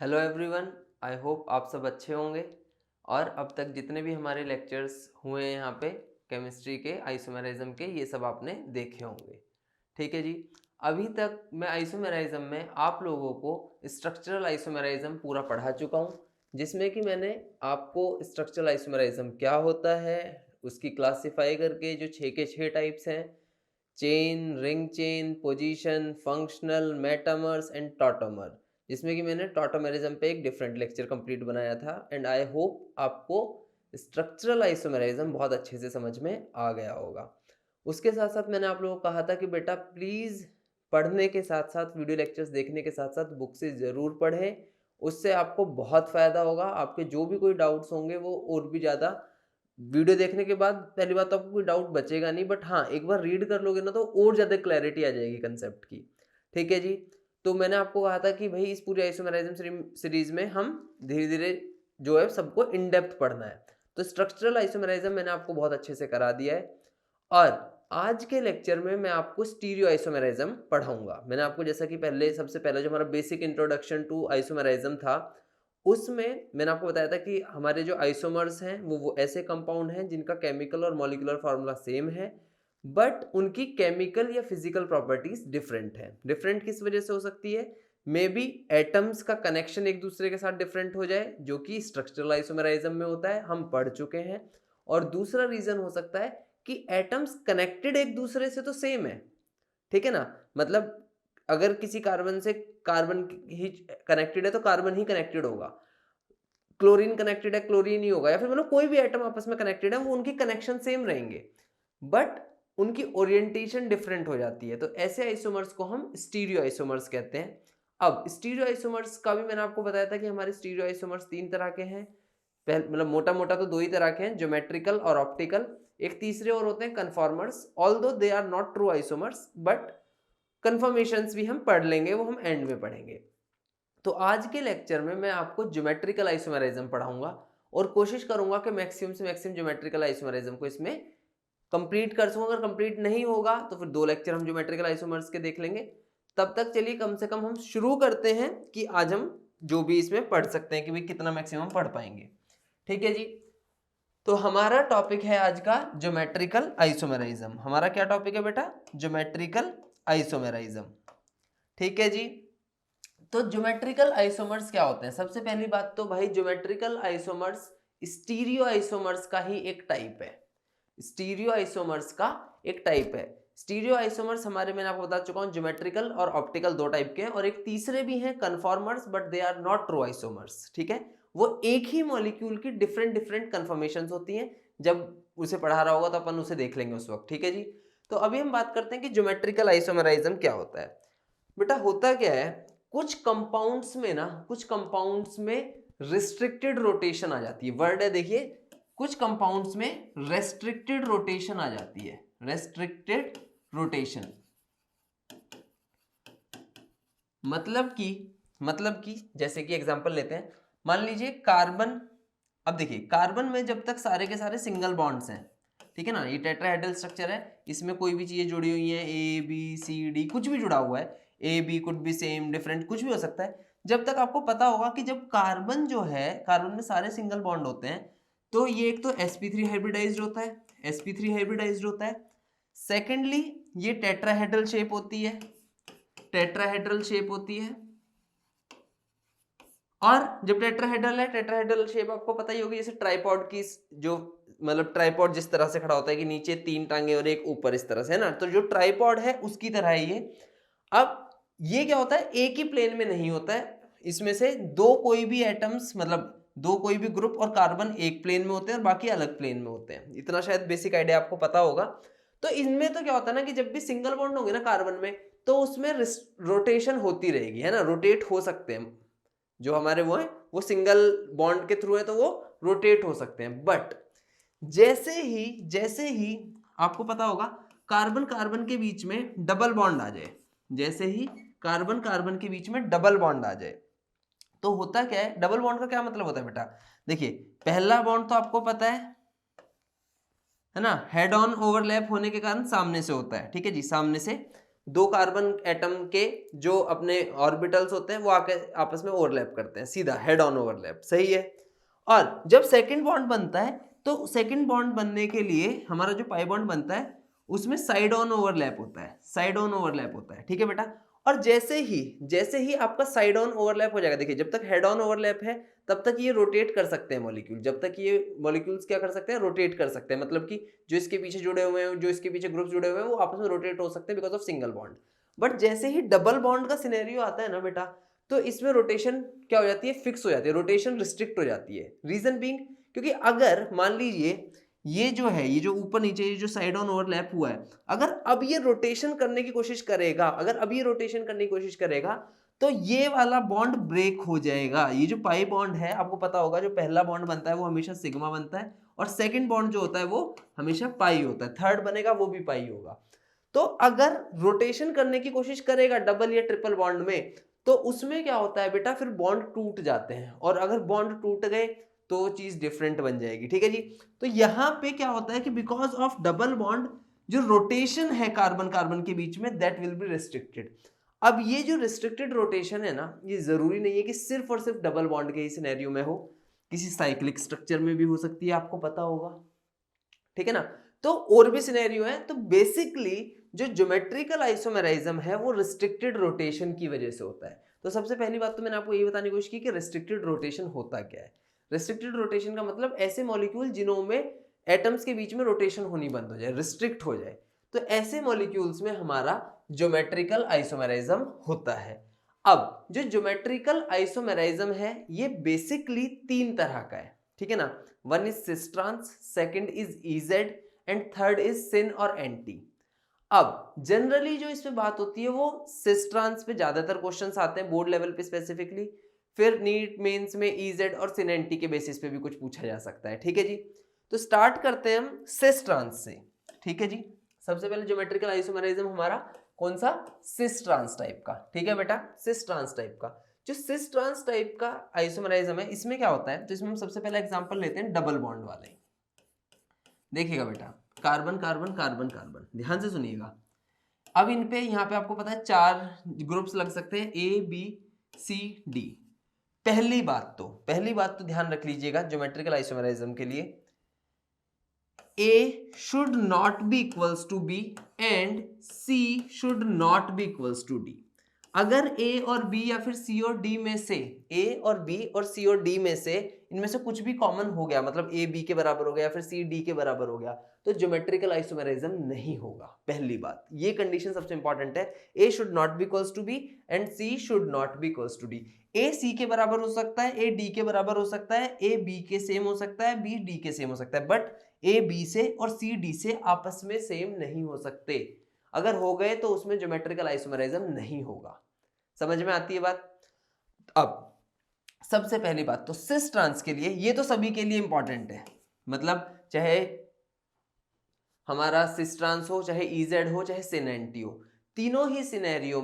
Hello everyone, I hope आप सब अच्छे होंगे। और अब तक जितने भी हमारे लेक्चर्स हुए हैं यहाँ पे केमिस्ट्री के, आइसोमेरिज्म के, ये सब आपने देखे होंगे। ठीक है जी। अभी तक मैं आइसोमेरिज्म में आप लोगों को स्ट्रक्चरल आइसोमेरिज्म पूरा पढ़ा चुका हूँ, जिसमें कि मैंने आपको स्ट्रक्चरल आइसोमेरिज्म क्या होता है उसकी क्लासीफाई करके जो 6 के 6 टाइप्स हैं, chain, ring chain, position, functional, metamers and tautomer, जिसमें कि मैंने टॉटोमेरिज्म पे एक डिफरेंट लेक्चर कंप्लीट बनाया था। एंड आई होप आपको स्ट्रक्चरल आइसोमेरिज्म बहुत अच्छे से समझ में आ गया होगा। उसके साथ साथ मैंने आप लोगों को कहा था कि बेटा प्लीज़ पढ़ने के साथ साथ, वीडियो लेक्चर्स देखने के साथ साथ बुक से ज़रूर पढ़ें। उससे आपको बहुत फ़ायदा होगा। आपके जो भी कोई डाउट्स होंगे वो और भी ज़्यादा, वीडियो देखने के बाद पहली बात तो आपको कोई डाउट बचेगा नहीं, बट हाँ एक बार रीड कर लोगे ना तो और ज़्यादा क्लैरिटी आ जाएगी कंसेप्ट की। ठीक है जी। तो मैंने आपको कहा था कि भाई इस पूरी आइसोमेरिज्म सीरीज में हम धीरे धीरे जो है सबको इन डेप्थ पढ़ना है। तो स्ट्रक्चरल आइसोमेरिज्म मैंने आपको बहुत अच्छे से करा दिया है। और आज के लेक्चर में मैं आपको स्टीरियो आइसोमेरिज्म पढ़ाऊंगा। मैंने आपको जैसा कि पहले सबसे पहले जो हमारा बेसिक इंट्रोडक्शन टू आइसोमेरिज्म था, उसमें मैंने आपको बताया था कि हमारे जो आइसोमर्स हैं वो ऐसे कंपाउंड हैं जिनका केमिकल और मॉलिक्यूलर फार्मूला सेम है, बट उनकी केमिकल या फिजिकल प्रॉपर्टीज डिफरेंट है। डिफरेंट किस वजह से हो सकती है? मे बी एटम्स का कनेक्शन एक दूसरे के साथ डिफरेंट हो जाए, जो कि स्ट्रक्चरल आइसोमेरिज्म में होता है, हम पढ़ चुके हैं। और दूसरा रीजन हो सकता है कि एटम्स कनेक्टेड एक दूसरे से तो सेम है, ठीक है ना। मतलब अगर किसी कार्बन से कार्बन ही कनेक्टेड है तो कार्बन ही कनेक्टेड होगा, क्लोरीन कनेक्टेड है क्लोरीन ही होगा, या फिर मतलब कोई भी एटम आपस में कनेक्टेड है वो उनकी कनेक्शन सेम रहेंगे, बट उनकी ओरिएंटेशन डिफरेंट हो जाती है। तो ऐसे आइसोमर्स को हम स्टीरियो आइसोमर्स कहते हैं। अब स्टीरियो आइसोमर्स का भी मैंने आपको बताया था कि हमारे स्टीरियो आइसोमर्स 3 तरह के हैं। मतलब मोटा मोटा तो 2 ही तरह के हैं, ज्योमेट्रिकल और ऑप्टिकल। एक तीसरे और होते हैं conformers, although they are not true isomers, but conformations भी हम पढ़ लेंगे, वो हम एंड में पढ़ेंगे। तो आज के लेक्चर में मैं आपको ज्योमेट्रिकल आइसोमेरिज्म पढ़ाऊंगा और कोशिश करूंगा कि मैक्सिमम से मैक्सिमम ज्योमेट्रिकल आइसोमेरिज्म को इसमें कंप्लीट कर सकूं। अगर कंप्लीट नहीं होगा तो फिर 2 लेक्चर हम ज्योमेट्रिकल आइसोमर्स के देख लेंगे। तब तक चलिए कम से कम हम शुरू करते हैं कि आज हम जो भी इसमें पढ़ सकते हैं कि भाई कितना मैक्सिमम पढ़ पाएंगे। ठीक है जी। तो हमारा टॉपिक है आज का ज्योमेट्रिकल आइसोमेरिज्म। हमारा क्या टॉपिक है बेटा? Geometrical isomerism. ठीक है जी। तो ज्योमेट्रिकल आइसोमर्स क्या होते हैं? सबसे पहली बात तो भाई ज्योमेट्रिकल आइसोमर्स स्टीरियो आइसोमर्स का ही एक टाइप है। स्टीरियो आइसोमर्स का एक टाइप है। स्टीरियो आइसोमर्स हमारे, मैंने आपको बता चुका हूं, ज्योमेट्रिकल और ऑप्टिकल 2 टाइप के हैं, और एक तीसरे भी हैं conformers, but they are not true isomers. ठीक है। वो एक ही मॉलिक्यूल की डिफरेंट डिफरेंट कन्फर्मेशंस होती हैं। जब उसे पढ़ा रहा होगा तो अपन उसे देख लेंगे उस वक्त। ठीक है जी। तो अभी हम बात करते हैं कि ज्योमेट्रिकल आइसोमेरिज्म क्या होता है। बेटा होता क्या है, कुछ कंपाउंड्स में ना, कुछ कंपाउंड्स में रिस्ट्रिक्टेड रोटेशन आ जाती है। वर्ड है देखिए, कुछ कंपाउंड्स में रेस्ट्रिक्टेड रोटेशन आ जाती है। रेस्ट्रिक्टेड रोटेशन मतलब कि जैसे कि एग्जांपल लेते हैं, मान लीजिए कार्बन। अब देखिए कार्बन में जब तक सारे के सारे सिंगल बॉन्ड्स हैं, ठीक है ना, ये टेट्राहेड्रल स्ट्रक्चर है, इसमें कोई भी चीजें जुड़ी हुई हैं, ए बी सी डी कुछ भी जुड़ा हुआ है, A B could be same different कुछ भी हो सकता है। जब तक आपको पता होगा कि जब कार्बन जो है, कार्बन में सारे सिंगल बॉन्ड होते हैं, तो ये एक तो sp3 हाइब्रिडाइज्ड होता है, sp3 हाइब्रिडाइज्ड होता है। सेकेंडली ये टेट्राहेड्रल शेप होती है, टेट्राहेड्रल शेप होती है। और जब टेट्राहेड्रल है, टेट्राहेड्रल शेप आपको पता ही होगी, जैसे ट्राइपॉड की जो, मतलब ट्राइपॉड जिस तरह से खड़ा होता है कि नीचे 3 टांगे और एक ऊपर, इस तरह से है ना, तो जो ट्राइपॉड है उसकी तरह है ये। अब ये क्या होता है, एक ही प्लेन में नहीं होता है, इसमें से दो कोई भी एटम्स, मतलब दो कोई भी ग्रुप और कार्बन एक प्लेन में होते हैं और बाकी अलग प्लेन में होते हैं। इतना शायद बेसिक आइडिया आपको पता होगा। तो इनमें तो क्या होता है ना कि जब भी सिंगल बॉन्ड होंगे ना कार्बन में, तो उसमें रोटेशन होती रहेगी, है ना, रोटेट हो सकते हैं। जो हमारे वो है वो सिंगल बॉन्ड के थ्रू है तो वो रोटेट हो सकते हैं। बट जैसे ही आपको पता होगा कार्बन कार्बन के बीच में डबल बॉन्ड आ जाए, जैसे ही कार्बन कार्बन के बीच में डबल बॉन्ड आ जाए, तो होता क्या है, डबल बॉन्ड का क्या मतलब होता है बेटा? देखिए पहला बॉन्ड तो आपको पता है ना, हेड ऑन ओवरलैप होने के कारण सामने से होता है, ठीक है जी, सामने से। दो कार्बन एटम के जो अपने ऑर्बिटल्स होते हैं वो आके आपस में ओवरलैप करते हैं, सीधा हेड ऑन ओवरलैप, सही है। और जब सेकंड बॉन्ड बनता है तो सेकंड बॉन्ड बनने के लिए हमारा जो पाई बॉन्ड बनता है उसमें साइड ऑन ओवरलैप होता है, साइड ऑन ओवरलैप होता है, ठीक है बेटा। और जैसे ही आपका साइड ऑन ओवरलैप हो जाएगा, देखिए जब तक हेड ऑन ओवरलैप है तब तक ये रोटेट कर सकते हैं मॉलिक्यूल, जब तक ये मॉलिक्यूल्स क्या कर सकते हैं, रोटेट कर सकते हैं, मतलब कि जो इसके पीछे जुड़े हुए हैं, जो इसके पीछे ग्रुप्स जुड़े हुए हैं वो आपस में रोटेट हो सकते हैं because of single bond. But जैसे ही डबल बॉन्ड का सिनेरियो आता है ना बेटा, तो इसमें रोटेशन क्या हो जाती है, फिक्स हो जाती है, रोटेशन रिस्ट्रिक्ट हो जाती है। रीजन बीइंग, क्योंकि अगर मान लीजिए ये जो है, ये जो ऊपर नीचे ये जो साइड ऑन ओवरलैप हुआ है, अगर अब ये रोटेशन करने की कोशिश करेगा, अगर अब ये रोटेशन करने की कोशिश करेगा तो ये वाला बॉन्ड ब्रेक हो जाएगा। ये जो पाई बॉन्ड है आपको पता होगा, जो पहला बॉन्ड बनता है वो हमेशा सिग्मा बनता है और सेकंड बॉन्ड जो होता है वो हमेशा पाई होता है, थर्ड बनेगा वो भी पाई होगा। तो अगर रोटेशन करने की कोशिश करेगा डबल या ट्रिपल बॉन्ड में, तो उसमें क्या होता है बेटा, फिर बॉन्ड टूट जाते हैं, और अगर बॉन्ड टूट गए तो चीज डिफरेंट बन जाएगी, ठीक है जी। तो यहाँ पे क्या होता है कि बिकॉज ऑफ डबल बॉन्ड जो रोटेशन है कार्बन कार्बन के बीच में, दैट विल बी रिस्ट्रिक्टेड। अब ये जो रिस्ट्रिक्टेड रोटेशन है ना, ये जरूरी नहीं है कि सिर्फ और सिर्फ डबल बॉन्ड के ही सिनेरियो में हो, किसी साइक्लिक स्ट्रक्चर में भी हो सकती है, आपको पता होगा, ठीक है ना। तो और भी सिनेरियो है। तो बेसिकली जो ज्योमेट्रिकल आइसोमेराइज्म है वो रिस्ट्रिक्टेड रोटेशन की वजह से होता है। तो सबसे पहली बात तो मैंने आपको ये बताने की कोशिश की कि रिस्ट्रिक्टेड रोटेशन होता क्या है। रिस्ट्रिक्टेड रोटेशन का मतलब ऐसे मॉलिक्यूल जिनों में एटम्स के बीच में रोटेशन होनी बंद हो जाए, रिस्ट्रिक्ट हो जाए, तो ऐसे मॉलिक्यूल्स में हमारा ज्योमेट्रिकल आइसोमेराइज्म होता है। अब जो ज्योमेट्रिकल आइसोमेराइज्म है ये बेसिकली तीन तरह का है, ठीक है ना। One is cis trans, second is E Z and third is syn और एंटी। अब जनरली जो इसमें बात होती है वो सिस ट्रांस पे ज्यादातर क्वेश्चंस आते हैं बोर्ड लेवल पे स्पेसिफिकली, फिर नीट मेंस में इजेड और सिन एंटी के बेसिस पे भी कुछ पूछा जा सकता है, ठीक है जी। तो स्टार्ट करते हैं हम सिस ट्रांस से, ठीक है जी। सबसे पहले ज्योमेट्रिकल आइसोमेराइज्म हमारा कौन सा, सिस ट्रांस टाइप का, ठीक है बेटा, सिस ट्रांस टाइप का। जो सिस ट्रांस टाइप का आइसोमेराइज्म है इसमें क्या होता है, तो इसमें हम सबसे पहला एग्जांपल लेते हैं डबल बॉन्ड वाले। देखिएगा बेटा, कार्बन कार्बन कार्बन कार्बन, ध्यान से सुनिएगा। अब इन पे यहाँ पे आपको पता है चार ग्रुप्स लग सकते हैं, ए बी सी डी। पहली बात तो ध्यान रख लीजिएगा ज्योमेट्रिकल आइसोमेराइज्म के लिए, A should not be equals to B and C should not be equals to D। अगर A और B या फिर C और D में से, A और B और C और D में से इनमें से कुछ भी कॉमन हो गया, मतलब A B के बराबर हो गया या फिर C D के बराबर हो गया, तो ज्योमेट्रिकल आइसोमेरिज्म नहीं होगा। पहली बात, ये कंडीशन सबसे इंपॉर्टेंट है। A should not be equals to B and C should not be equals to D। A C के बराबर हो सकता है, A D के बराबर हो सकता है, A B के सेम हो सकता है, B D के सेम हो सकता है, बट A B से और C D से आपस में सेम नहीं हो सकते। अगर हो गए तो उसमें ज्योमेट्रिकल आइसोमेरिज्म नहीं होगा। समझ में आती है बात। अब सबसे पहली बात तो सिस ट्रांस के लिए, ये तो सभी के लिए इंपॉर्टेंट है, मतलब चाहे हमारा सिस ट्रांस हो, चाहे इजेड हो, चाहे सिन एंटी हो, तीनों ही सिनेरियो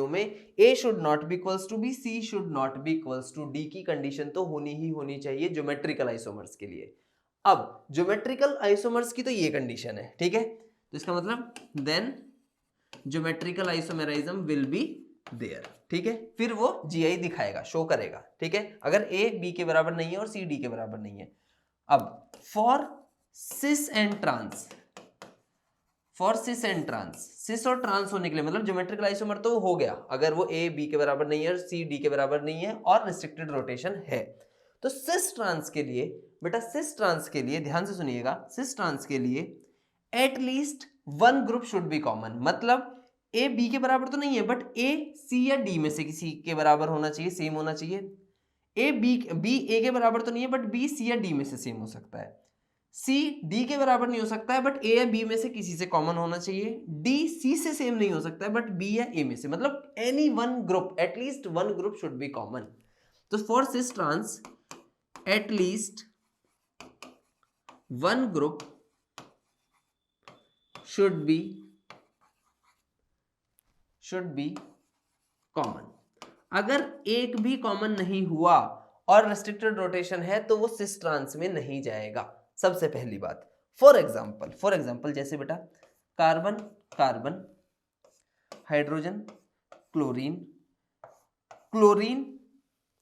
में A should not be equals to B, C should not be equals to D की कंडीशन तो होनी चाहिए ज्योमेट्रिकल आइसोमर्स के लिए। अब ज्योमेट्रिकल आइसोमर्स की तो ये कंडीशन है, ठीक है। तो इसका मतलब then geometrical isomerism will be there, ठीक है। फिर वो GI दिखाएगा, शो करेगा, ठीक है, अगर A B के बराबर नहीं है और C D के बराबर नहीं है। अब फॉर सिस एंड ट्रांस, सिस और ट्रांस होने के लिए, मतलब ज्योमेट्रिकल आइसोमर तो हो गया अगर वो A B के बराबर नहीं है और C D के बराबर नहीं है और रिस्ट्रिक्टेड रोटेशन है। तो सिस ट्रांस के लिए बेटा, सिस ट्रांस के लिए ध्यान से सुनिएगा, सिस ट्रांस के लिए at least one group should be common, मतलब A B के बराबर तो नहीं है बट A C या D में से किसी के बराबर होना चाहिए, सेम होना चाहिए। A B A के बराबर तो नहीं है बट B C या D में से सेम हो सकता है। C D के बराबर नहीं हो सकता है बट A या B में से किसी से कॉमन होना चाहिए। D C से सेम नहीं हो सकता है बट B या A में से, मतलब any one group, at least one group should be common. तो for cis trans at least one group should be common. अगर एक भी कॉमन नहीं हुआ और रेस्ट्रिक्टेड रोटेशन है तो वो सिस ट्रांस में नहीं जाएगा, सबसे पहली बात। फॉर एग्जाम्पल जैसे बेटा carbon carbon hydrogen, chlorine, chlorine,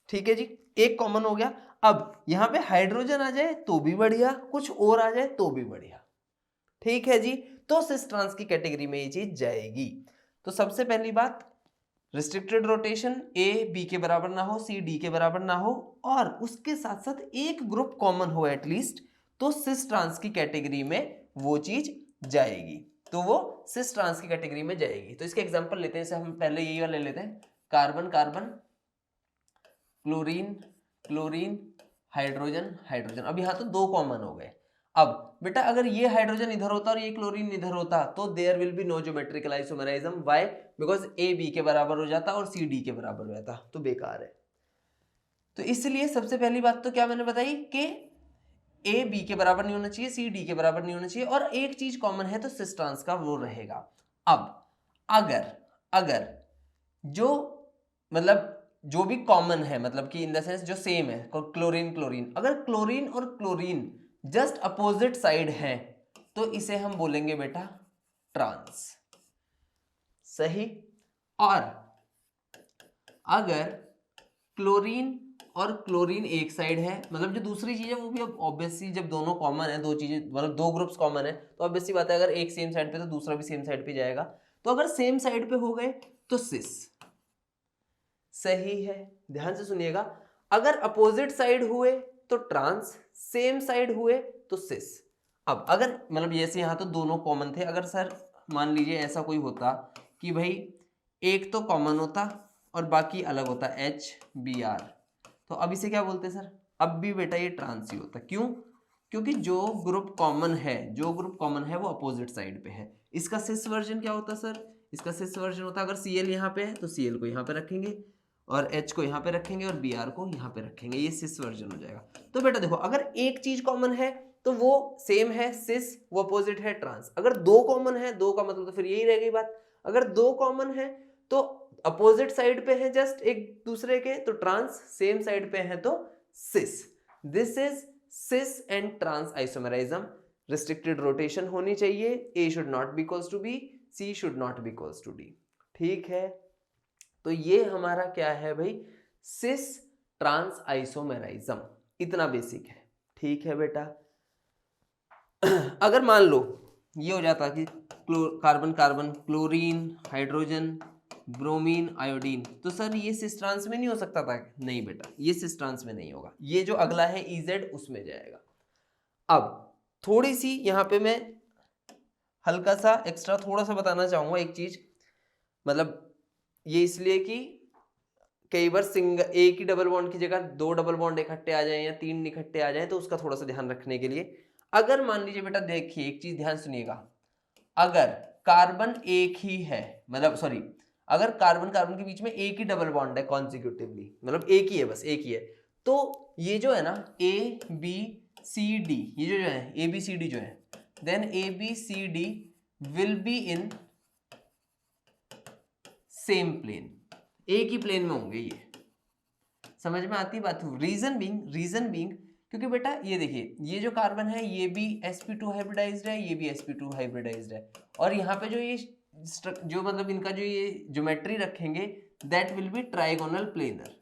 ठीक है जी, एक कॉमन हो गया। अब यहां पे हाइड्रोजन आ जाए तो भी बढ़िया, कुछ और आ जाए तो भी बढ़िया, ठीक है जी। तो सिस ट्रांस की कैटेगरी में ये चीज जाएगी। तो सबसे पहली बात, रिस्ट्रिक्टेड रोटेशन ए बी के बराबर ना हो, सी डी के बराबर ना हो, और उसके साथ साथ एक ग्रुप कॉमन हो एटलीस्ट, तो सिस ट्रांस की कैटेगरी में वो चीज जाएगी, तो वो सिस ट्रांस की कैटेगरी में जाएगी। तो इसके एग्जांपल लेते हैं, जैसे हम पहले यही वाला ले लेते हैं, carbon carbon, chlorine chlorine, hydrogen hydrogen. अब यहां तो दो कॉमन हो गए। अब बेटा अगर ये हाइड्रोजन इधर होता और ये क्लोरीन इधर होता तो there will be no geometrical isomerism. Why? Because A B के बराबर हो जाता और सी डी के बराबर हो जाता, तो बेकार है। तो इसलिए सबसे पहली बात तो क्या मैंने बताई कि ए बी के बराबर नहीं होना चाहिए, सी डी के बराबर नहीं होना चाहिए, और एक चीज कॉमन है तो सिस ट्रांस का वो रहेगा। अब अगर अगर जो मतलब जो भी कॉमन है, मतलब कि इन द सेंस जो सेम है, क्लोरीन क्लोरीन, अगर क्लोरीन और क्लोरीन जस्ट अपोजिट साइड है तो इसे हम बोलेंगे बेटा ट्रांस, सही। और अगर क्लोरीन और क्लोरीन एक साइड है, मतलब जो दूसरी चीज है वो भी अब ऑब्वियसली जब दोनों कॉमन है, दो चीजें मतलब दो ग्रुप्स कॉमन है, तो ऑब्वियसली बात है अगर एक सेम साइड पे तो दूसरा भी सेम साइड पे जाएगा। तो अगर सेम साइड पे हो गए तो सिस, सही है। ध्यान से सुनिएगा, अगर अपोजिट साइड हुए तो ट्रांस, सेम साइड हुए तो सिस। अब अगर मतलब जैसे यहां तो दोनों कॉमन थे, अगर सर मान लीजिए ऐसा कोई होता कि भाई एक तो कॉमन होता और बाकी अलग होता, एच बी आर, तो अब इसे क्या बोलते सर? अब भी बेटा ये ट्रांस ही होता। क्यों? क्योंकि जो ग्रुप कॉमन है वो अपोजिट साइड पे है। इसका सिस वर्जन क्या होता सर? इसका सिस वर्जन होता अगर Cl यहाँ पे है तो Cl को यहाँ पे रखेंगे और H को यहाँ पे रखेंगे और Br को यहाँ पे रखेंगे, ये सिस वर्जन हो जाएगा। तो बेटा देखो, अगर एक चीज कॉमन है तो वो सेम है सिस, वो अपोजिट है ट्रांस। अगर दो कॉमन है, दो का मतलब तो फिर यही रह गई बात, अगर दो कॉमन है तो अपोजिट साइड पे है जस्ट एक दूसरे के तो ट्रांस, सेम साइड पे है तो cis. This is cis and trans isomerism. Restricted rotation होनी चाहिए, A should not be equals to B, C should not be equals to D, ठीक है। तो ये हमारा क्या है भाई? सिस ट्रांस आइसोमेरिज्म, इतना बेसिक है, ठीक है बेटा। अगर मान लो ये हो जाता कि carbon carbon, chlorine, hydrogen, bromine, iodine, तो सर ये सिस ट्रांस में नहीं हो सकता था? नहीं बेटा, ये सिस ट्रांस में नहीं होगा, ये जो अगला है इजेड उसमें जाएगा। अब थोड़ी सी यहाँ पे मैं हल्का सा एक्स्ट्रा थोड़ा सा बताना चाहूंगा एक चीज, मतलब ये इसलिए कि कई बार एक ही डबल बॉन्ड की जगह दो डबल बॉन्ड इकट्ठे आ जाएं या तीन इकट्ठे आ जाएं, तो उसका थोड़ा सा ध्यान रखने के लिए, अगर मान लीजिए बेटा, देखिए एक चीज ध्यान सुनिएगा, अगर कार्बन एक ही है, मतलब सॉरी, अगर कार्बन कार्बन के बीच में एक ही डबल बॉन्ड है कॉन्सिक्यूटिवली, मतलब एक ही है, बस एक ही है, तो ये जो है ना ए बी सी डी, ये जो है ए बी सी डी जो है, then A B C D will be in same plane, एक ही प्लेन में होंगे। ये समझ में आती बात? रीजन बीइंग क्योंकि बेटा ये देखिए, ये जो कार्बन है ये भी sp2 हाइब्रिडाइज्ड है, ये भी sp2 हाइब्रिडाइज्ड है, और यहाँ पे जो ये जो मतलब इनका जो ये ज्योमेट्री रखेंगे that will B trigonal planar,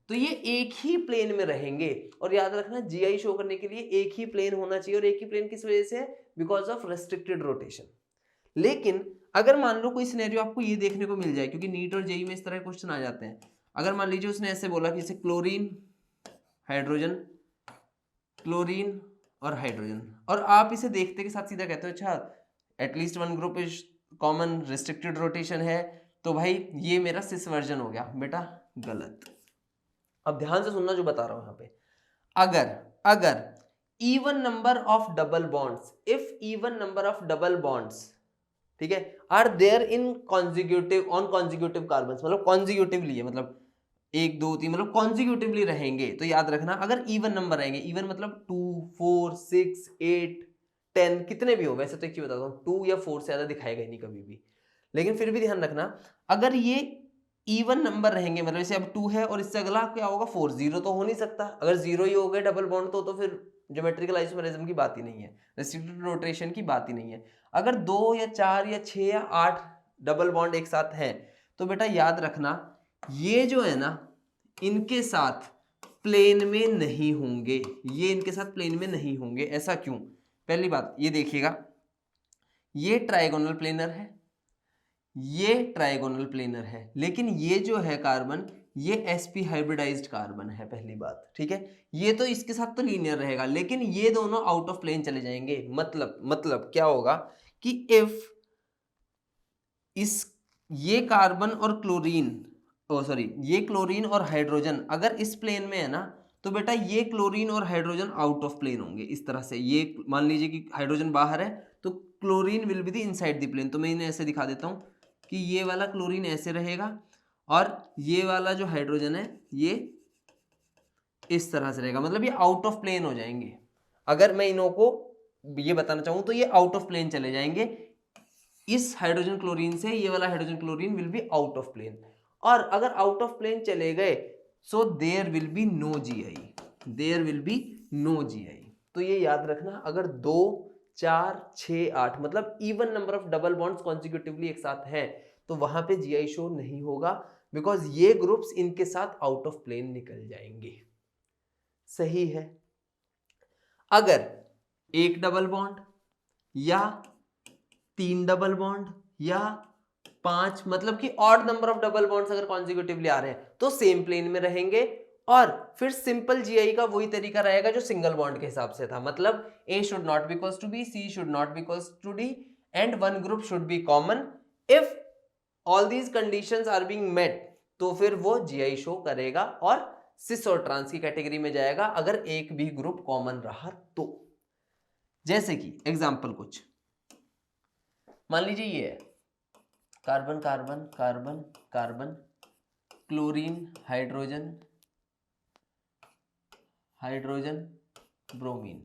तो ये एक ही प्लेन में रहेंगे। और याद रखना, जीआई शो करने के लिए एक ही प्लेन होना चाहिए, और एक ही प्लेन किस वजह से है? Because of restricted rotation. लेकिन अगर मान लो कोई सिनेरियो आपको ये देखने को मिल जाए, क्योंकि नीट और जेई में इस तरह के क्वेश्चन आ जाते हैं, अगर मान लीजिए उसने ऐसे बोला कि जैसे क्लोरीन हाइड्रोजन, क्लोरीन और हाइड्रोजन, और आप इसे देखते के साथ सीधा कहते हो अच्छा at least one group is common, restricted rotation है, तो भाई ये मेरा सिस वर्जन हो गया। बेटा गलत। अब ध्यान से सुनना जो बता रहा हूं यहाँ पे, अगर even number of double bonds, if even number of double bonds, ठीक है, are there in consecutive on consecutive carbons, मतलब consecutively है, मतलब 1 2 3 मतलब consecutively रहेंगे, तो याद रखना अगर even नंबर रहेंगे, even मतलब 2 4 6 8 10 कितने भी हो, वैसे तो एक चीज बताता हूँ 2 या 4 से ज्यादा दिखाएगा ही नहीं कभी भी, लेकिन फिर भी ध्यान रखना अगर ये इवन नंबर रहेंगे, मतलब जैसे अब 2 है और इससे अगला क्या होगा 4, 0 तो हो नहीं सकता। अगर 0 ही हो गए डबल बॉन्ड तो फिर ज्योमेट्रिकल आइसोमेरिज्म की बात ही नहीं है, रेस्ट्रिक्टेड रोटेशन की बात ही नहीं है। अगर 2 या 4 या 6 या 8 डबल बॉन्ड एक साथ हैं तो बेटा याद रखना ये जो है ना इनके साथ प्लेन में नहीं होंगे, ये इनके साथ प्लेन में नहीं होंगे। ऐसा क्यों? पहली बात ये देखिएगा, ये ट्राइगोनल प्लेनर है, ये ट्राइगोनल प्लेनर है, लेकिन ये जो है कार्बन ये sp हाइब्रिडाइज्ड कार्बन है, पहली बात, ठीक है। ये तो इसके साथ तो लीनियर रहेगा, लेकिन ये दोनों आउट ऑफ प्लेन चले जाएंगे। मतलब क्या होगा कि इफ ये कार्बन और क्लोरीन, ये क्लोरीन और हाइड्रोजन अगर इस प्लेन में है ना तो बेटा ये क्लोरीन और हाइड्रोजन आउट ऑफ प्लेन होंगे। इस तरह से ये मान लीजिए कि हाइड्रोजन बाहर है तो chlorine will be the inside the plane. तो मैं इन्हें ऐसे दिखा देता हूं कि ये वाला क्लोरीन ऐसे रहेगा और ये वाला जो हाइड्रोजन है ये इस तरह से रहेगा, मतलब ये आउट ऑफ प्लेन हो जाएंगे। अगर मैं इन्हों को ये बताना चाहूं तो ये आउट ऑफ प्लेन चले जाएंगे। इस हाइड्रोजन क्लोरीन से ये वाला hydrogen chlorine will be out of plane, और अगर आउट ऑफ प्लेन चले गए so there will be no GI, there will be no GI. तो ये याद रखना, अगर 2 4 6 8 मतलब even number of double bonds consecutively एक साथ हैं तो वहां पे जीआई शो नहीं होगा, बिकॉज ये ग्रुप्स इनके साथ आउट ऑफ प्लेन निकल जाएंगे। सही है। अगर 1 डबल बॉन्ड या 3 डबल बॉन्ड या 5 मतलब कि odd number of double bonds अगर कॉन्सिक्यूटिवली आ रहे हैं तो सेम प्लेन में रहेंगे, और फिर सिंपल जीआई का वही तरीका रहेगा जो सिंगल बॉन्ड के हिसाब से था। मतलब A should not be equals to B, C should not be equals to D and one group should be common. If all these conditions are being met तो फिर वो जीआई शो करेगा और सिस और ट्रांस की कैटेगरी में जाएगा अगर एक भी ग्रुप कॉमन रहा तो। जैसे कि एग्जांपल कुछ मान लीजिए ये है carbon carbon carbon carbon chlorine hydrogen hydrogen bromine,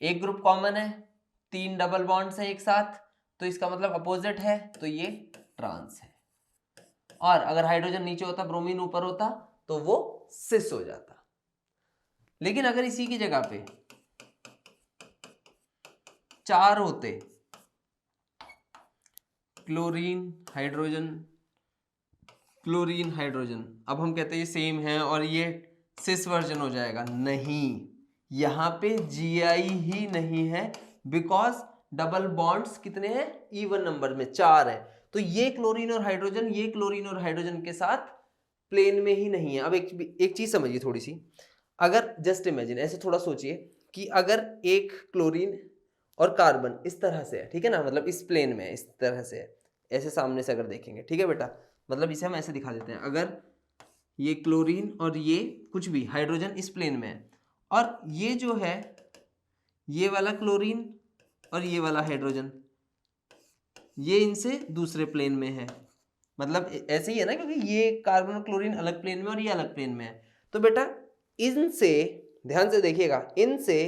एक ग्रुप कॉमन है, 3 डबल बॉन्ड्स हैं एक साथ तो इसका मतलब अपोजिट है तो ये ट्रांस है। और अगर हाइड्रोजन नीचे होता ब्रोमीन ऊपर होता तो वो सिस हो जाता। लेकिन अगर इसी की जगह पे 4 होते क्लोरीन हाइड्रोजन क्लोरीन हाइड्रोजन, अब हम कहते हैं ये सेम है और ये सिस वर्जन हो जाएगा। नहीं, यहां पे जीआई ही नहीं है, बिकॉज डबल बॉन्ड्स कितने हैं इवन नंबर में 4 है, तो ये क्लोरीन और हाइड्रोजन ये क्लोरीन और हाइड्रोजन के साथ प्लेन में ही नहीं है। अब एक चीज समझिए थोड़ी सी, अगर जस्ट इमेजिन ऐसे थोड़ा सोचिए कि अगर एक क्लोरीन और कार्बन इस तरह से है, ठीक है ना, मतलब इस प्लेन में इस तरह से है, ऐसे सामने से अगर देखेंगे, ठीक है बेटा, मतलब इसे हम ऐसे दिखा देते हैं, अगर ये क्लोरीन और ये कुछ भी हाइड्रोजन इस प्लेन में है और ये जो है ये वाला क्लोरीन और ये वाला हाइड्रोजन ये इनसे दूसरे प्लेन में है, मतलब ऐसे ही है ना, क्योंकि ये कार्बन और क्लोरीन अलग प्लेन में और ये अलग प्लेन में है। तो बेटा इनसे ध्यान से देखिएगा, इनसे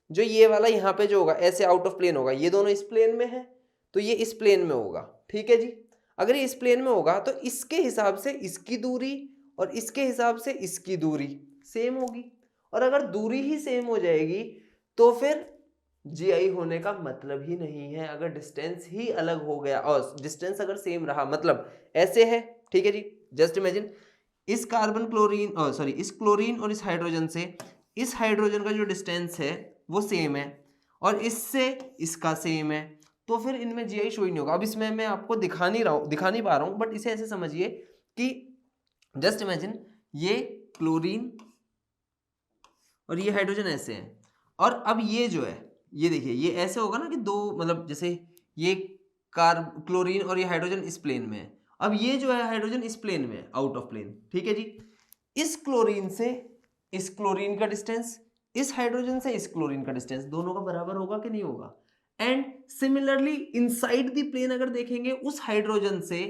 जो ये वाला यहाँ पे जो होगा ऐसे आउट ऑफ प्लेन होगा, ये दोनों इस प्लेन में है तो ये इस प्लेन में होगा, ठीक है जी। अगर ये इस प्लेन में होगा तो इसके हिसाब से इसकी दूरी और इसके हिसाब से इसकी दूरी सेम होगी, और अगर दूरी ही सेम हो जाएगी तो फिर जीआई होने का मतलब ही नहीं है। अगर डिस्टेंस ही अलग हो गया और डिस्टेंस अगर सेम रहा, मतलब ऐसे है, ठीक है जी, जस्ट इमेजिन इस कार्बन क्लोरीन इस क्लोरीन और इस हाइड्रोजन से इस हाइड्रोजन का जो डिस्टेंस है वो सेम है और इससे इसका सेम है, तो फिर इनमें जीआई शो ही नहीं होगा। अब इसमें मैं आपको दिखा नहीं पा रहा हूं, बट इसे ऐसे समझिए कि जस्ट इमेजिन ये क्लोरीन और ये हाइड्रोजन ऐसे हैं, और अब ये जो है ये देखिए ये ऐसे होगा ना कि दो, मतलब जैसे ये क्लोरीन और ये हाइड्रोजन इस प्लेन में है, अब ये जो है हाइड्रोजन इस प्लेन में है आउट ऑफ प्लेन, ठीक है जी। इस क्लोरीन से इस क्लोरीन का डिस्टेंस, इस हाइड्रोजन से इस क्लोरीन का डिस्टेंस दोनों का बराबर होगा कि नहीं होगा। And similarly inside the plane अगर देखेंगे उस हाइड्रोजन से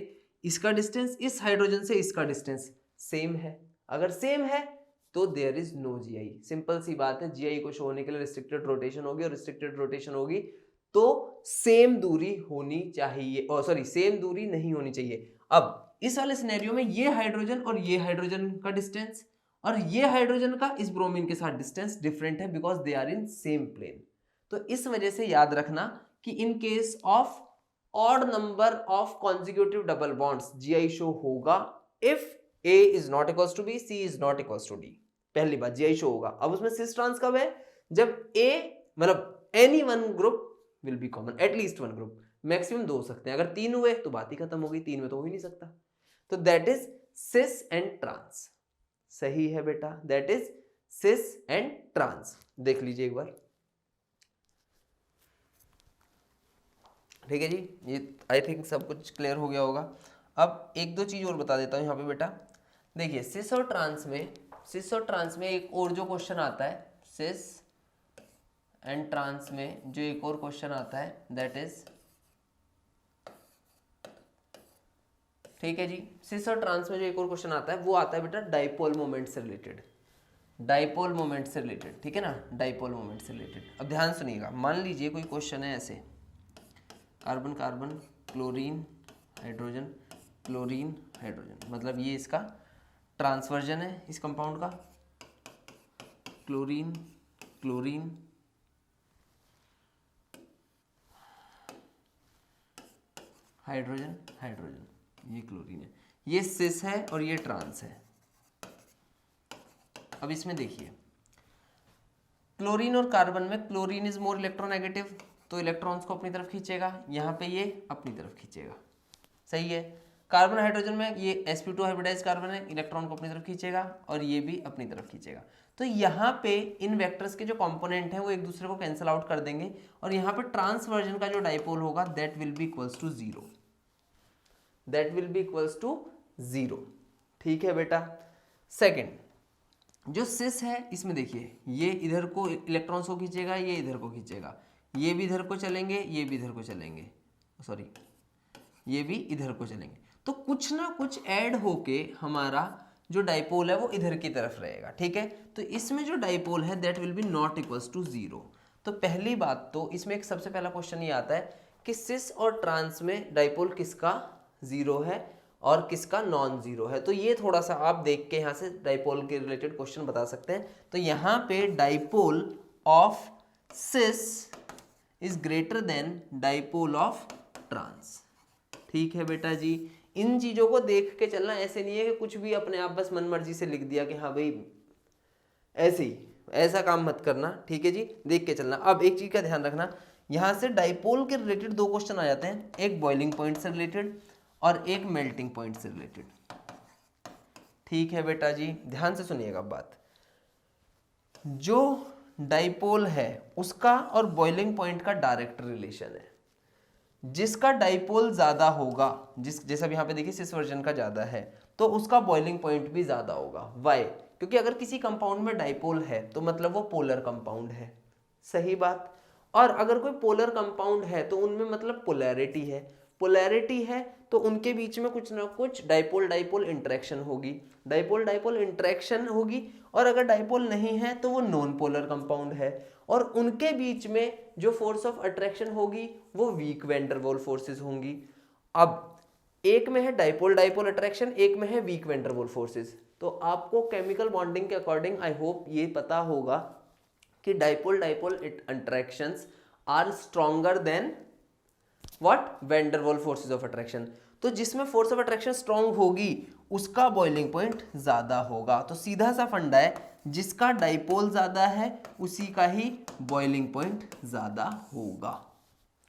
इसका डिस्टेंस, इस हाइड्रोजन से इसका डिस्टेंस सेम है। अगर सेम है तो there is no GI. Simple सी बात है, जीआई को शो होने के लिए रिस्ट्रिक्टेड रोटेशन होगी, और रिस्ट्रिक्टेड रोटेशन होगी तो सेम दूरी होनी चाहिए, सेम दूरी नहीं होनी चाहिए। अब इस वाले सिनेरियो में ये हाइड्रोजन और ये हाइड्रोजन का डिस्टेंस और ये हाइड्रोजन का इस ब्रोमीन के साथ डिस्टेंस डिफरेंट है because they are in same plane. तो इस वजह से याद रखना कि in case of odd number of consecutive double bonds GI show होगा if A is not equals to B, C is not equals to D। पहली बात GI शो होगा। अब उसमें सिस ट्रांस कब है? जब A मतलब any one group will be common, at least one group, maximum 2 हो सकते हैं। अगर 3 हुए तो बात ही खत्म हो गई, 3 में तो हो ही नहीं सकता। तो that is cis and trans. सही है बेटा, that is cis and trans. देख लीजिए एक बार, ठीक है जी। ये आई थिंक सब कुछ क्लियर हो गया होगा। अब एक दो चीज और बता देता हूँ यहाँ पे बेटा। देखिए सिस और ट्रांस में एक और जो क्वेश्चन आता है, सिस एंड ट्रांस में जो एक और क्वेश्चन आता है दैट इज, ठीक है जी, सिस और ट्रांस में जो एक और क्वेश्चन आता है वो आता है बेटा डाइपोल मोमेंट से रिलेटेड। डाइपोल मोमेंट से रिलेटेड, ठीक है ना, डाइपोल मोमेंट से रिलेटेड। अब ध्यान सुनिएगा, मान लीजिए कोई क्वेश्चन है ऐसे, carbon carbon chlorine hydrogen chlorine hydrogen, मतलब ये इसका ट्रांसवर्जन है इस कंपाउंड का, क्लोरीन क्लोरीन हाइड्रोजन हाइड्रोजन, ये क्लोरीन है, ये सिस है और ये ट्रांस है। अब इसमें देखिए क्लोरीन और कार्बन में क्लोरीन इज मोर इलेक्ट्रोनेगेटिव, तो इलेक्ट्रॉन्स को अपनी तरफ खींचेगा, यहाँ पे ये अपनी तरफ खींचेगा, सही है। कार्बन हाइड्रोजन में ये sp2 हाइब्रिडाइज कार्बन है, इलेक्ट्रॉन को अपनी तरफ खींचेगा और ये भी अपनी तरफ खींचेगा। तो यहाँ पे इन वेक्टर्स के जो कंपोनेंट हैं वो एक दूसरे को कैंसिल आउट कर देंगे और यहाँ पे ट्रांसवर्जन का जो डाइपोल होगा that will be equals to 0, that will be equals to 0, ठीक है बेटा। सेकेंड, जो सिस है इसमें देखिए ये इधर को इलेक्ट्रॉन्स को खींचेगा, ये इधर को खींचेगा, ये भी इधर को चलेंगे, ये भी इधर को चलेंगे, सॉरी ये भी इधर को चलेंगे। तो कुछ ना कुछ ऐड होके हमारा जो डाइपोल है वो इधर की तरफ रहेगा, ठीक है। तो इसमें जो डाइपोल है that will be not equals to 0। तो पहली बात तो इसमें एक सबसे पहला क्वेश्चन ये आता है कि सिस और ट्रांस में डाइपोल किसका 0 है और किसका नॉन 0 है। तो ये थोड़ा सा आप देख के यहाँ से डाइपोल के रिलेटेड क्वेश्चन बता सकते हैं। तो यहाँ पे dipole of cis is greater than dipole of trans, ठीक है बेटा जी। इन चीजों को देख के चलना, ऐसे नहीं है कि कुछ भी अपने आप बस मन मर्जी से लिख दिया कि हाँ भाई ऐसे ही, ऐसा काम मत करना, ठीक है जी, देख के चलना। अब एक चीज का ध्यान रखना, यहाँ से डाइपोल के रिलेटेड 2 क्वेश्चन आ जाते हैं, एक बॉइलिंग पॉइंट से रिलेटेड और एक मेल्टिंग पॉइंट से रिलेटेड, ठीक है बेटा जी। ध्यान से सुनिएगा बात, जो डाइपोल है उसका और बॉइलिंग पॉइंट का डायरेक्ट रिलेशन है। जिसका डाइपोल ज्यादा होगा, जैसा यहाँ पे देखिए सिस वर्जन का ज्यादा है तो उसका बॉइलिंग पॉइंट भी ज्यादा होगा। वाई? क्योंकि अगर किसी कंपाउंड में डाइपोल है तो मतलब वो पोलर कंपाउंड है, सही बात। और अगर कोई पोलर कंपाउंड है तो उनमें मतलब पोलैरिटी है, पोलैरिटी है तो उनके बीच में कुछ ना कुछ डाइपोल डाइपोल इंटरेक्शन होगी, डाइपोल डाइपोल इंटरेक्शन होगी। और अगर डाइपोल नहीं है तो वो नॉन पोलर कंपाउंड है और उनके बीच में जो फोर्स ऑफ अट्रैक्शन होगी वो weak van der Waals forces होंगी। अब एक में है डाइपोल डाइपोल अट्रैक्शन, एक में है weak van der Waals forces. तो आपको केमिकल बॉन्डिंग के अकॉर्डिंग आई होप ये पता होगा कि dipole dipole attractions are stronger than what, van der Waals forces of attraction. तो जिसमें फोर्स ऑफ अट्रैक्शन स्ट्रॉन्ग होगी उसका बॉइलिंग पॉइंट ज्यादा होगा। तो सीधा सा फंडा है, जिसका डाइपोल ज्यादा है उसी का ही बॉइलिंग पॉइंट ज्यादा होगा।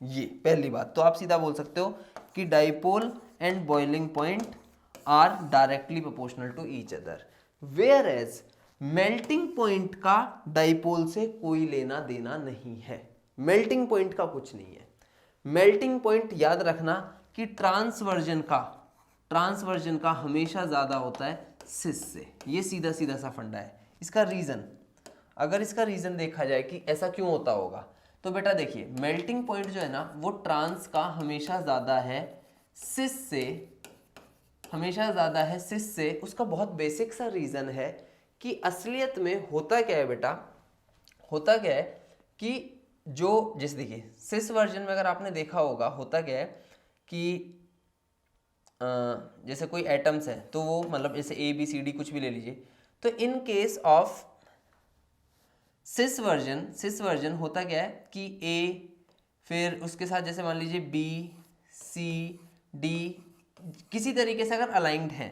ये पहली बात। तो आप सीधा बोल सकते हो कि dipole and boiling point are directly proportional to each other, whereas melting point का डाइपोल से कोई लेना देना नहीं है, मेल्टिंग पॉइंट का कुछ नहीं है। मेल्टिंग पॉइंट याद रखना कि ट्रांसवर्जन का हमेशा ज्यादा होता है सिस से। ये सीधा सीधा सा फंडा है। इसका रीजन, अगर इसका रीजन देखा जाए कि ऐसा क्यों होता होगा, तो बेटा देखिए मेल्टिंग पॉइंट जो है ना वो ट्रांस का हमेशा ज्यादा है सिस से, हमेशा ज्यादा है सिस से। उसका बहुत बेसिक सा रीजन है कि असलियत में होता क्या है बेटा, होता क्या है कि जो जैसे देखिए सिस वर्जन में अगर आपने देखा होगा होता क्या है कि जैसे कोई एटम्स है तो वो मतलब जैसे ABCD कुछ भी ले लीजिए, तो in case of cis version होता क्या है कि A फिर उसके साथ जैसे मान लीजिए BCD किसी तरीके से अगर अलाइंड है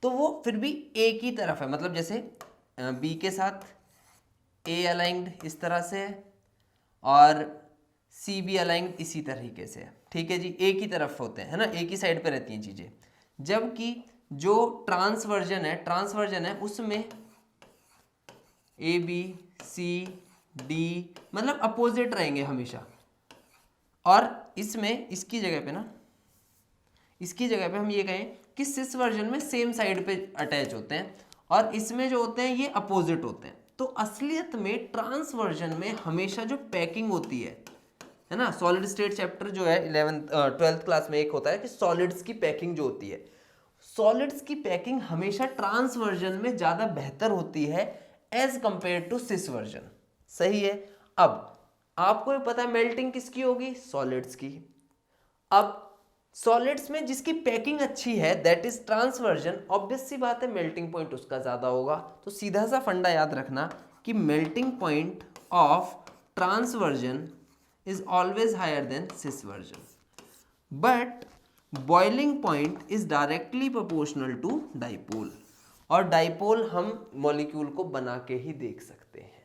तो वो फिर भी A की तरफ है, मतलब जैसे B के साथ A अलाइंड इस तरह से है और C भी अलाइंड इसी तरीके से है, ठीक है जी, A की तरफ होते हैं, है ना, A की साइड पे रहती हैं चीज़ें। जबकि जो ट्रांसवर्जन है उसमें ABCD मतलब अपोजिट रहेंगे हमेशा, और इसमें इसकी जगह पे हम ये कहें कि सिस वर्जन में सेम साइड पे अटैच होते हैं और इसमें जो होते हैं ये अपोजिट होते हैं। तो असलियत में ट्रांस वर्जन में हमेशा जो पैकिंग होती है ना, सॉलिड स्टेट चैप्टर जो है 12th क्लास में एक होता है कि सॉलिड्स की पैकिंग जो होती है, सॉलिड्स की पैकिंग हमेशा ट्रांस वर्जन में ज़्यादा बेहतर होती है as compare to cis version. सही है। अब आपको पता है मेल्टिंग किसकी होगी, सॉलिड्स की। अब सॉलिड्स में जिसकी पैकिंग अच्छी है दैट इज ट्रांसवर्जन, ऑब्वियस सी बात है मेल्टिंग पॉइंट उसका ज़्यादा होगा। तो सीधा सा फंडा याद रखना कि melting point of transversion is always higher than cis version, but boiling point is directly proportional to dipole, और डाइपोल हम मॉलिक्यूल को बना के ही देख सकते हैं,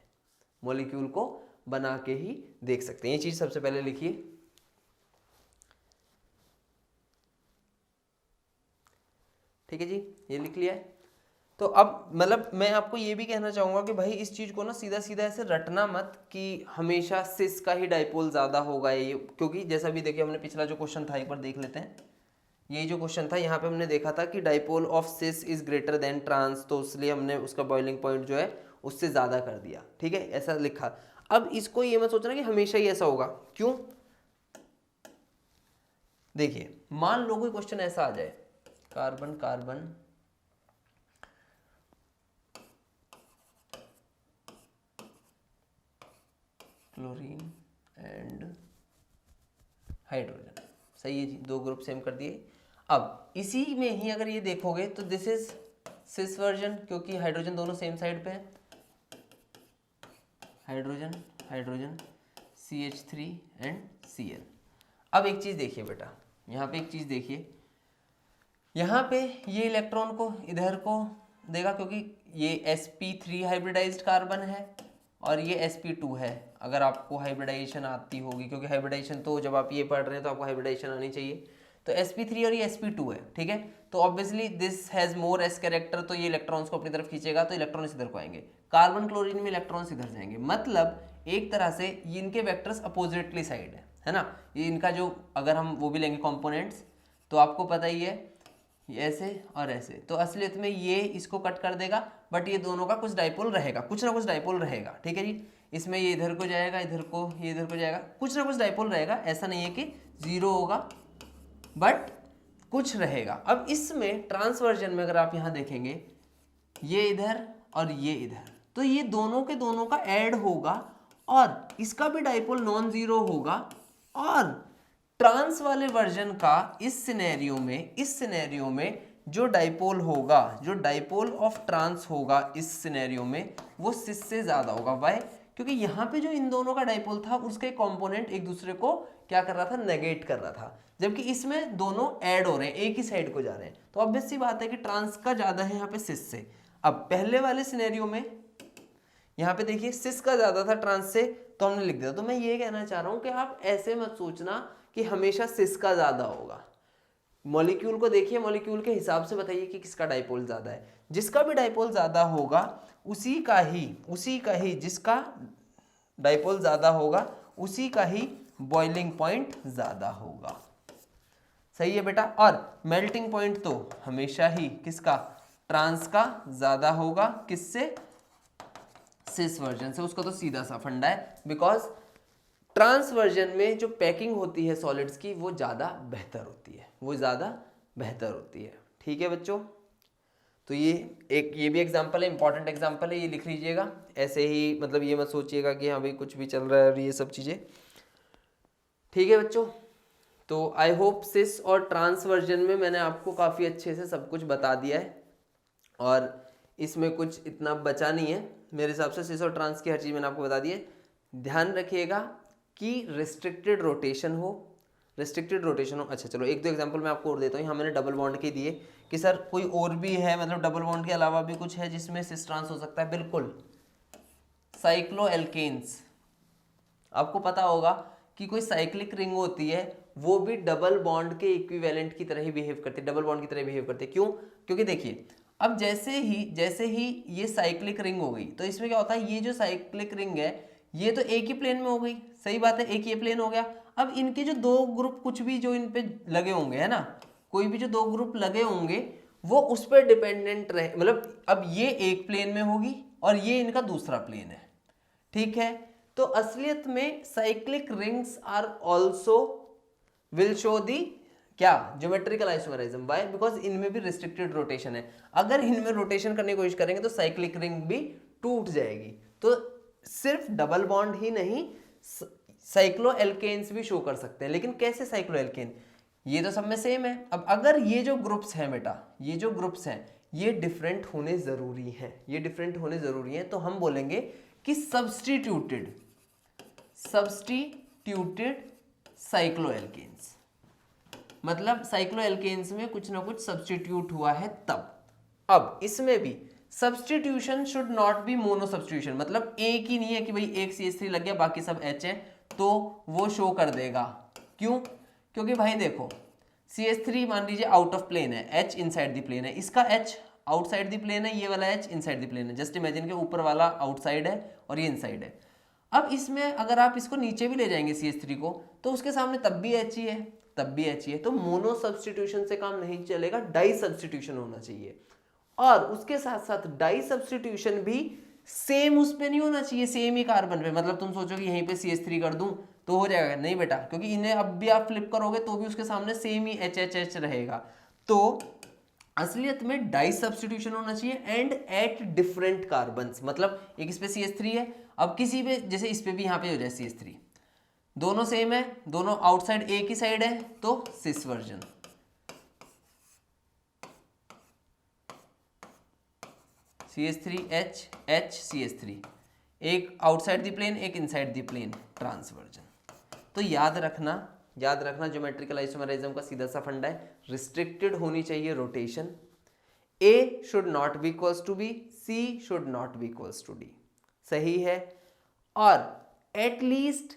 मॉलिक्यूल को बना के ही देख सकते हैं। ये चीज सबसे पहले लिखिए, ठीक है जी, ये लिख लिया है। तो अब मतलब मैं आपको ये भी कहना चाहूँगा कि भाई इस चीज़ को ना सीधा सीधा ऐसे रटना मत कि हमेशा सिस का ही डाइपोल ज़्यादा होगा ये, क्योंकि जैसा भी देखिए हमने पिछला जो क्वेश्चन था एक बार देख लेते हैं। ये जो क्वेश्चन था यहाँ पे हमने देखा था कि dipole of cis is greater than trans, तो इसलिए हमने उसका बॉइलिंग पॉइंट जो है उससे ज़्यादा कर दिया, ठीक है, ऐसा लिखा। अब इसको ये मत सोचना कि हमेशा ही ऐसा होगा, क्यों, देखिए मान लो कोई क्वेश्चन ऐसा आ जाए, carbon carbon chlorine and hydrogen, सही है जी, दो ग्रुप सेम कर दिए। अब इसी में ही अगर ये देखोगे तो दिस इज सिस वर्जन, क्योंकि हाइड्रोजन दोनों सेम साइड पे है, hydrogen hydrogen CH3 and Cl। अब एक चीज देखिए बेटा, यहाँ पे एक चीज देखिए, यहाँ पे ये इलेक्ट्रॉन को इधर को देगा क्योंकि ये sp3 हाइब्रिडाइज्ड कार्बन है और ये sp2 है। अगर आपको हाइब्रिडाइजेशन आती होगी, क्योंकि हाइब्रिडाइजेशन तो जब आप ये पढ़ रहे हैं तो आपको हाइब्रिडाइजेशन आनी चाहिए, तो sp3 और ये sp2 है, ठीक है, तो obviously this has more s character, तो ये इलेक्ट्रॉन्स को अपनी तरफ खींचेगा तो इलेक्ट्रॉन्स इधर को आएंगे, कार्बन क्लोरीन में इलेक्ट्रॉन्स इधर जाएंगे, मतलब एक तरह से इनके वेक्टर्स अपोजिटली साइड है ना, ये इनका जो अगर हम वो भी लेंगे कॉम्पोनेंट्स तो आपको पता ही है ऐसे और ऐसे, तो असलियत में ये इसको कट कर देगा, बट ये दोनों का कुछ डाइपोल रहेगा, कुछ ना कुछ डाइपोल रहेगा, ठीक है जी, इसमें ये इधर को जाएगा, इधर को ये इधर को जाएगा, कुछ ना कुछ डाइपोल रहेगा, ऐसा नहीं है कि जीरो होगा, बट कुछ रहेगा। अब इसमें ट्रांसवर्जन में अगर आप यहाँ देखेंगे ये इधर और ये इधर, तो ये दोनों के दोनों का ऐड होगा और इसका भी डाइपोल नॉन जीरो होगा, और ट्रांस वाले वर्जन का इस सिनेरियो में जो डाइपोल होगा, जो डाइपोल ऑफ ट्रांस होगा इस सिनेरियो में वो सिस से ज्यादा होगा। वाई? क्योंकि यहाँ पे जो इन दोनों का डाइपोल था उसके कंपोनेंट एक दूसरे को क्या कर रहा था, नेगेट कर रहा था, जबकि इसमें दोनों ऐड हो रहे हैं, एक ही साइड को जा रहे हैं, तो ऑब्वियस सी बात है कि ट्रांस का ज्यादा है यहाँ पे सिस से। अब पहले वाले सिनेरियो में यहाँ पे देखिए सिस का ज्यादा था ट्रांस से, तो हमने लिख दिया। तो मैं ये कहना चाह रहा हूँ कि आप ऐसे मत सोचना कि हमेशा सिस का ज्यादा होगा, मॉलिक्यूल को देखिए, मॉलिक्यूल के हिसाब से बताइए कि किसका डाइपोल ज्यादा है, जिसका भी डाइपोल ज्यादा होगा उसी का ही जिसका डाइपोल ज्यादा होगा उसी का ही बॉइलिंग पॉइंट ज्यादा होगा। सही है बेटा। और मेल्टिंग पॉइंट तो हमेशा ही किसका, ट्रांस का ज्यादा होगा, किससे, सिस वर्जन से। उसका तो सीधा सा फंडा है, बिकॉज ट्रांस वर्जन में जो पैकिंग होती है सॉलिड्स की वो ज़्यादा बेहतर होती है, ठीक है बच्चों। तो ये भी एग्जांपल है, इंपॉर्टेंट एग्जांपल है, ये लिख लीजिएगा। ऐसे ही मतलब ये मत सोचिएगा कि हाँ भाई कुछ भी चल रहा है और ये सब चीज़ें, ठीक है बच्चों। तो आई होप सिस और ट्रांस वर्जन में मैंने आपको काफ़ी अच्छे से सब कुछ बता दिया है और इसमें कुछ इतना बचा नहीं है मेरे हिसाब से। सिस और ट्रांस की हर चीज़ मैंने आपको बता दी है। ध्यान रखिएगा कि रिस्ट्रिक्टेड रोटेशन हो, रिस्ट्रिक्टेड रोटेशन हो। अच्छा चलो एक दो एग्जांपल मैं आपको और देता हूँ। यहाँ मैंने डबल बॉन्ड के दिए कि सर कोई और भी है, मतलब डबल बॉन्ड के अलावा भी कुछ है जिसमें सिस ट्रांस हो सकता है। बिल्कुल, साइक्लो एल्केन्स, आपको पता होगा कि कोई साइक्लिक रिंग होती है वो भी डबल बॉन्ड के इक्विवेलेंट की तरह ही बिहेव करती है, डबल बॉन्ड की तरह बिहेव करती है। क्यों? क्योंकि देखिए अब जैसे ही ये साइक्लिक रिंग हो गई तो इसमें क्या होता है, ये जो साइक्लिक रिंग है ये तो एक ही प्लेन में हो गई, सही बात है, एक ही प्लेन हो गया। अब इनके जो दो ग्रुप कुछ भी जो इन पे लगे होंगे, है ना, कोई भी जो दो ग्रुप लगे होंगे वो उस पर डिपेंडेंट रहे, मतलब अब ये एक प्लेन में होगी और ये इनका दूसरा प्लेन है, ठीक है। तो असलियत में cyclic rings are also will show the क्या, ज्योमेट्रिकल आइसोमेरिज्म। व्हाई? बिकॉज इनमें भी रिस्ट्रिक्टेड रोटेशन है। अगर इनमें रोटेशन करने की कोशिश करेंगे तो साइक्लिक रिंग भी टूट जाएगी। तो सिर्फ डबल बॉन्ड ही नहीं, साइक्लो एल्केन्स भी शो कर सकते हैं। लेकिन कैसे साइक्लो एल्केन? ये तो सब में सेम है। अब अगर ये जो ग्रुप्स हैं बेटा, ये जो ग्रुप्स हैं ये डिफरेंट होने जरूरी हैं, ये डिफरेंट होने जरूरी हैं, तो हम बोलेंगे कि सब्स्टिट्यूटेड साइक्लो एल्केन्स, मतलब साइक्लो एल्केन्स में कुछ ना कुछ सब्स्टिट्यूट हुआ है तब। अब इसमें भी substitution should not B mono substitution, मतलब एक ही नहीं है कि भाई एक CH3 लग गया बाकी सब H है तो वो शो कर देगा। क्यों? क्योंकि भाई देखो CH3 मान लीजिए आउट ऑफ प्लेन है, H इनसाइड द प्लेन है, इसका H आउटसाइड द प्लेन है, ये वाला H इनसाइड द प्लेन है। जस्ट इमेजिन के ऊपर वाला आउटसाइड है और ये इनसाइड है। अब इसमें अगर आप इसको नीचे भी ले जाएंगे CH3 को तो उसके सामने तब भी H ही है, तब भी H ही है। तो मोनो सब्स्टिट्यूशन से काम नहीं चलेगा, डाई सब्स्टिट्यूशन होना चाहिए। और उसके साथ साथ डाई सब्स्टिट्यूशन भी सेम उस पे नहीं होना चाहिए, सेम ही कार्बन पे। मतलब तुम सोचो कि यहीं पे CH3 कर दूं तो हो जाएगा, नहीं बेटा, क्योंकि इन्हें अब भी आप फ्लिप करोगे तो भी उसके सामने सेम ही HHH रहेगा। तो असलियत में डाई सब्स्टिट्यूशन होना चाहिए एंड एट डिफरेंट कार्बन्स। मतलब एक इस पे CH3 है, अब किसी पे जैसे इस पे भी यहाँ पे हो जाए CH3, दोनों सेम है, दोनों आउटसाइड एक ही साइड है तो सिस वर्जन। CH3H H CH3, एक आउटसाइड द प्लेन एक इनसाइड द प्लेन, ट्रांसवर्जन। तो याद रखना ज्योमेट्रिकल आइसोमेरिज्म का सीधा सा फंडा है, रिस्ट्रिक्टेड होनी चाहिए rotation, A should not be equals to B, C should not be equals to D, सही है। और at least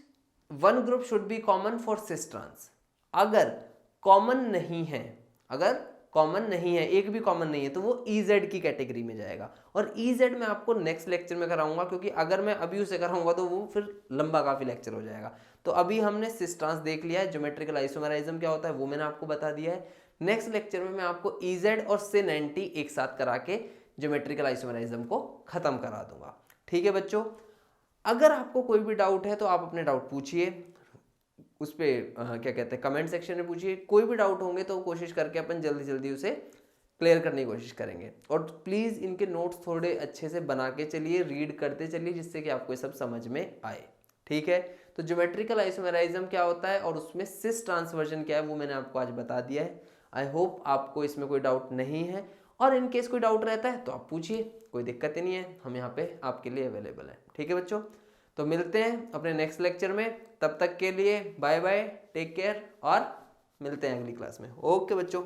one group should be common for cis trans. अगर कॉमन नहीं है, अगर कॉमन नहीं है, एक भी कॉमन नहीं है, तो वो EZ की कैटेगरी में जाएगा। और EZ मैं आपको नेक्स्ट लेक्चर में कराऊंगा, क्योंकि अगर मैं अभी उसे कराऊंगा तो वो फिर लंबा काफी लेक्चर हो जाएगा। तो अभी हमने सिस ट्रांस देख लिया है, ज्योमेट्रिकल आइसोमेरिज्म क्या होता है वो मैंने आपको बता दिया है। नेक्स्ट लेक्चर में मैं आपको EZ और sin एंटी एक साथ करा के ज्योमेट्रिकल आइसोमेरिज्म को खत्म करा दूंगा। ठीक है बच्चों, अगर आपको कोई भी डाउट है तो आप अपने डाउट पूछिए, उस पर क्या कहते हैं कमेंट सेक्शन में पूछिए। कोई भी डाउट होंगे तो कोशिश करके अपन जल्दी जल्दी उसे क्लियर करने की कोशिश करेंगे। और प्लीज़ इनके नोट्स थोड़े अच्छे से बना के चलिए, रीड करते चलिए, जिससे कि आपको ये सब समझ में आए। ठीक है, तो ज्योमेट्रिकल आइसोमेरिज्म क्या होता है और उसमें सिस ट्रांसवर्जन क्या है वो मैंने आपको आज बता दिया है। आई होप आपको इसमें कोई डाउट नहीं है, और इन केस कोई डाउट रहता है तो आप पूछिए, कोई दिक्कत ही नहीं है, हम यहाँ पे आपके लिए अवेलेबल हैं। ठीक है बच्चों, तो मिलते हैं अपने नेक्स्ट लेक्चर में, तब तक के लिए बाय बाय, टेक केयर, और मिलते हैं अगली क्लास में। ओके बच्चों।